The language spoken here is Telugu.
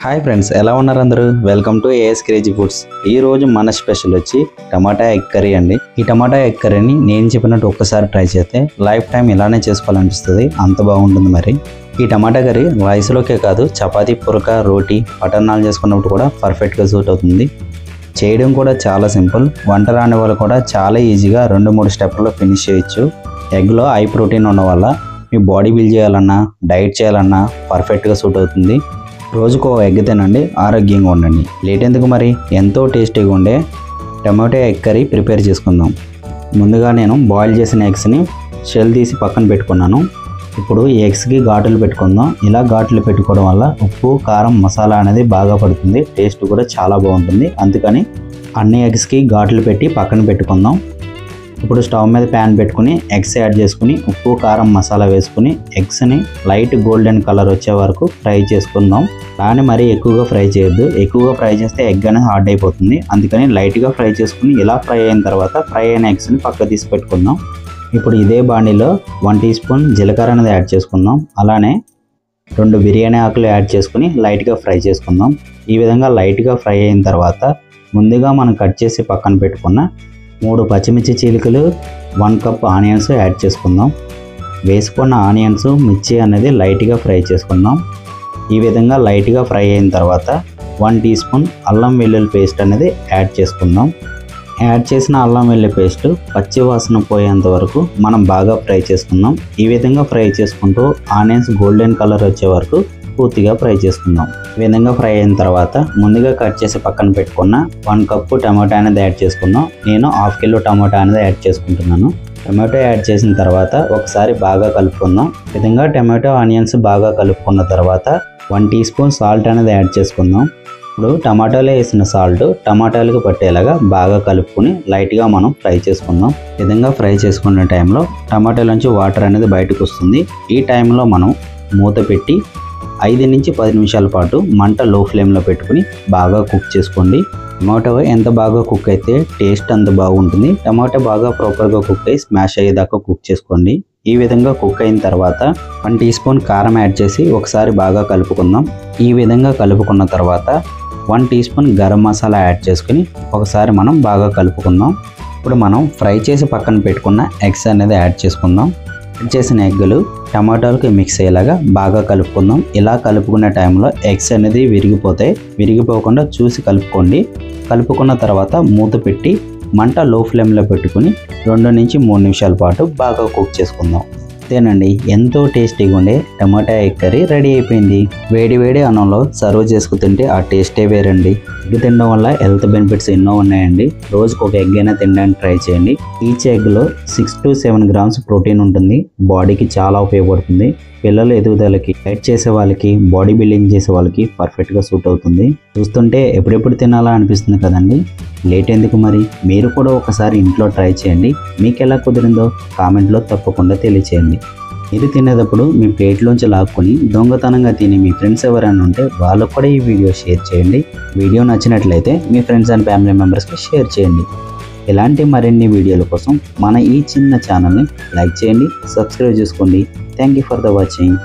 హాయ్ ఫ్రెండ్స్, ఎలా ఉన్నారు అందరూ? Welcome to AS Crazy Foods. ఈ రోజు మన స్పెషల్ వచ్చి టమాటా ఎగ్ కర్రీ అండి. ఈ టమాటా ఎగ్ కర్రీని నేను చెప్పినట్టు ఒక్కసారి ట్రై చేస్తే లైఫ్ టైం ఇలానే చేసుకోవాలనిపిస్తుంది, అంత బాగుంటుంది. మరి ఈ టమాటా కర్రీ రైస్లోకే కాదు, చపాతీ, పురక, రోటీ, పటర్నాలు చేసుకున్నప్పుడు కూడా పర్ఫెక్ట్గా సూట్ అవుతుంది. చేయడం కూడా చాలా సింపుల్. వంట రాని వాళ్ళు కూడా చాలా ఈజీగా 2-3 స్టెప్లో ఫినిష్ చేయొచ్చు. ఎగ్లో హై ప్రోటీన్ ఉండడం వల్ల మీ బాడీ బిల్డ్ చేయాలన్నా, డైట్ చేయాలన్నా పర్ఫెక్ట్గా సూట్ అవుతుంది. రోజుకో ఎగ్ తినండి, ఆరోగ్యంగా ఉండండి. లేట్ ఎందుకు మరి, ఎంతో టేస్టీగా ఉండే టమాటో ఎగ్ కర్రీ ప్రిపేర్ చేసుకుందాం. ముందుగా నేను బాయిల్ చేసిన ఎగ్స్ని షెల్ తీసి పక్కన పెట్టుకున్నాను. ఇప్పుడు ఈ ఎగ్స్కి ఘాటులు పెట్టుకుందాం. ఇలా ఘాటులు పెట్టుకోవడం వల్ల ఉప్పు, కారం, మసాలా అనేది బాగా పడుతుంది, టేస్ట్ కూడా చాలా బాగుంటుంది. అందుకని అన్ని ఎగ్స్కి ఘాటులు పెట్టి పక్కన పెట్టుకుందాం. ఇప్పుడు స్టవ్ మీద ప్యాన్ పెట్టుకుని ఎగ్స్ యాడ్ చేసుకుని ఉప్పు, కారం, మసాలా వేసుకుని ఎగ్స్ని లైట్ గోల్డెన్ కలర్ వచ్చే వరకు ఫ్రై చేసుకుందాం. దాన్ని మరీ ఎక్కువగా ఫ్రై చేయొద్దు. ఎక్కువగా ఫ్రై చేస్తే ఎగ్ అనేది హార్డ్ అయిపోతుంది. అందుకని లైట్గా ఫ్రై చేసుకుని ఇలా ఫ్రై అయిన తర్వాత ఫ్రై అయిన ఎగ్స్ని పక్కకు తీసి పెట్టుకుందాం. ఇప్పుడు ఇదే బాండీలో 1 టీ స్పూన్ జీలకర్ర అనేది యాడ్ చేసుకుందాం. అలానే 2 బిర్యానీ ఆకులు యాడ్ చేసుకుని లైట్గా ఫ్రై చేసుకుందాం. ఈ విధంగా లైట్గా ఫ్రై అయిన తర్వాత ముందుగా మనం కట్ చేసి పక్కన పెట్టుకున్న 3 పచ్చిమిర్చి చీలికలు, 1 కప్ ఆనియన్స్ యాడ్ చేసుకుందాం. వేసుకున్న ఆనియన్స్, మిర్చి అనేది లైట్గా ఫ్రై చేసుకుందాం. ఈ విధంగా లైట్గా ఫ్రై అయిన తర్వాత 1 టీ స్పూన్ అల్లం వెల్లుల్లి పేస్ట్ అనేది యాడ్ చేసుకుందాం. యాడ్ చేసిన అల్లం వెల్లుల్లి పేస్ట్ పచ్చి వాసన పోయేంత వరకు మనం బాగా ఫ్రై చేసుకుందాం. ఈ విధంగా ఫ్రై చేసుకుంటూ ఆనియన్స్ గోల్డెన్ కలర్ వచ్చే వరకు పూర్తిగా ఫ్రై చేసుకుందాం. ఈ విధంగా ఫ్రై అయిన తర్వాత ముందుగా కట్ చేసి పక్కన పెట్టుకున్న 1 కప్పు టమాటా అనేది యాడ్ చేసుకుందాం. నేను 1/2 కిలో టమాటా అనేది యాడ్ చేసుకుంటున్నాను. టమాటో యాడ్ చేసిన తర్వాత ఒకసారి బాగా కలుపుకుందాం. ఈ విధంగా టమాటో, ఆనియన్స్ బాగా కలుపుకున్న తర్వాత 1 టీ స్పూన్ సాల్ట్ అనేది యాడ్ చేసుకుందాం. ఇప్పుడు టమాటాలో వేసిన సాల్ట్ టమాటాలకు పట్టేలాగా బాగా కలుపుకొని లైట్గా మనం ఫ్రై చేసుకుందాం. ఈ విధంగా ఫ్రై చేసుకునే టైంలో టమాటాలోంచి వాటర్ అనేది బయటకు వస్తుంది. ఈ టైంలో మనం మూత పెట్టి 5 నుంచి 10 నిమిషాల పాటు మంట లో ఫ్లేమ్లో పెట్టుకుని బాగా కుక్ చేసుకోండి. టమాటో ఎంత బాగా కుక్ అయితే టేస్ట్ అంత బాగుంటుంది. టమాటో బాగా ప్రాపర్గా కుక్ అయ్యి స్మాష్ అయ్యేదాకా కుక్ చేసుకోండి. ఈ విధంగా కుక్ అయిన తర్వాత 1 టీ స్పూన్ కారం యాడ్ చేసి ఒకసారి బాగా కలుపుకుందాం. ఈ విధంగా కలుపుకున్న తర్వాత 1 teaspoon garam masala add చేసుకుని ఒకసారి మనం బాగా కలుపుకుందాం. ఇప్పుడు మనం ఫ్రై చేసి పక్కన పెట్టుకున్న ఎగ్స్ అనేది యాడ్ చేసుకుందాం. యాడ్ చేసిన ఎగ్గులు టమాటాలకు మిక్స్ అయ్యేలాగా బాగా కలుపుకుందాం. ఇలా కలుపుకునే టైంలో ఎగ్స్ అనేది విరిగిపోతాయి. విరిగిపోకుండా చూసి కలుపుకోండి. కలుపుకున్న తర్వాత మూత పెట్టి మంట లో ఫ్లేమ్లో పెట్టుకుని 2 నుంచి 3 నిమిషాల పాటు బాగా కుక్ చేసుకుందాం. అంతేనండి, ఎంతో టేస్టీగా ఉండే టమాటా ఎగ్ కర్రీ రెడీ అయిపోయింది. వేడి వేడి అన్నంలో సర్వ్ చేసుకు తింటే ఆ టేస్టే వేరండి. ఎగ్ తినడం వల్ల హెల్త్ బెనిఫిట్స్ ఎన్నో ఉన్నాయండి. రోజుకు ఒక ఎగ్ అయినా తినడానికి ట్రై చేయండి. ఈచ్ ఎగ్లో 6 to 7 గ్రామ్స్ ప్రోటీన్ ఉంటుంది. బాడీకి చాలా ఉపయోగపడుతుంది. పిల్లల ఎదుగుదలకి, డైట్ చేసే వాళ్ళకి, బాడీ బిల్డింగ్ చేసే వాళ్ళకి పర్ఫెక్ట్గా సూట్ అవుతుంది. చూస్తుంటే ఎప్పుడెప్పుడు తినాలా అనిపిస్తుంది కదండి. లేట్ ఎందుకు మరి, మీరు కూడా ఒకసారి ఇంట్లో ట్రై చేయండి. మీకు ఎలా కుదిరిందో కామెంట్లో తప్పకుండా తెలియచేయండి. మీరు తినేటప్పుడు మీ ప్లేట్లోంచి లాక్కొని దొంగతనంగా తిని మీ ఫ్రెండ్స్ ఎవరైనా ఉంటే వాళ్ళకు కూడా ఈ వీడియో షేర్ చేయండి. వీడియో నచ్చినట్లయితే మీ ఫ్రెండ్స్ అండ్ ఫ్యామిలీ మెంబర్స్కి షేర్ చేయండి. ఇలాంటి మరిన్ని వీడియోల కోసం మన ఈ చిన్న ఛానల్ని లైక్ చేయండి, సబ్స్క్రైబ్ చేసుకోండి. Thank you for the watching.